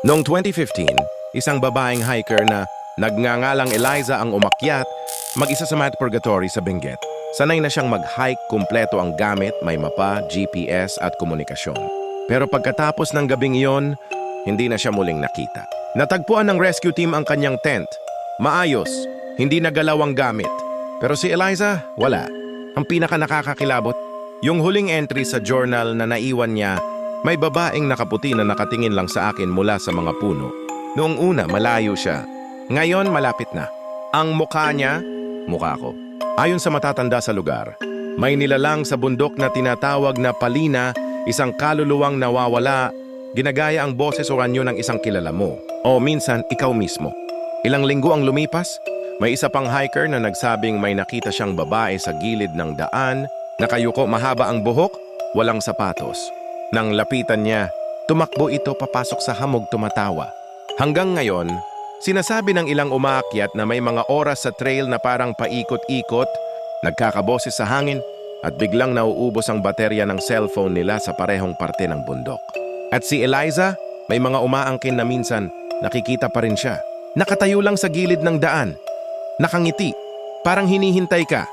Noong 2015, isang babaeng hiker na nagngangalang Eliza ang umakyat mag-isa sa Mount Purgatory sa Benguet. Sanay na siyang mag-hike, kumpleto ang gamit, may mapa, GPS at komunikasyon. Pero pagkatapos ng gabing iyon, hindi na siya muling nakita. Natagpuan ng rescue team ang kanyang tent. Maayos, hindi nagalaw ang gamit. Pero si Eliza, wala. Ang pinaka nakakakilabot, yung huling entry sa journal na naiwan niya, may babaeng nakaputi na nakatingin lang sa akin mula sa mga puno. Noong una, malayo siya. Ngayon, malapit na. Ang mukha niya, mukha ko. Ayon sa matatanda sa lugar, may nilalang sa bundok na tinatawag na Palina, isang kaluluwang nawawala, ginagaya ang boses o anyo ng isang kilala mo. O minsan, ikaw mismo. Ilang linggo ang lumipas, may isa pang hiker na nagsabing may nakita siyang babae sa gilid ng daan, nakayuko mahaba ang buhok, walang sapatos. Nang lapitan niya, tumakbo ito papasok sa hamog tumatawa. Hanggang ngayon, sinasabi ng ilang umaakyat na may mga oras sa trail na parang paikot-ikot, nagkakaboses sa hangin, at biglang nauubos ang baterya ng cellphone nila sa parehong parte ng bundok. At si Eliza, may mga umaangkin na minsan nakikita pa rin siya. Nakatayo lang sa gilid ng daan. Nakangiti, parang hinihintay ka.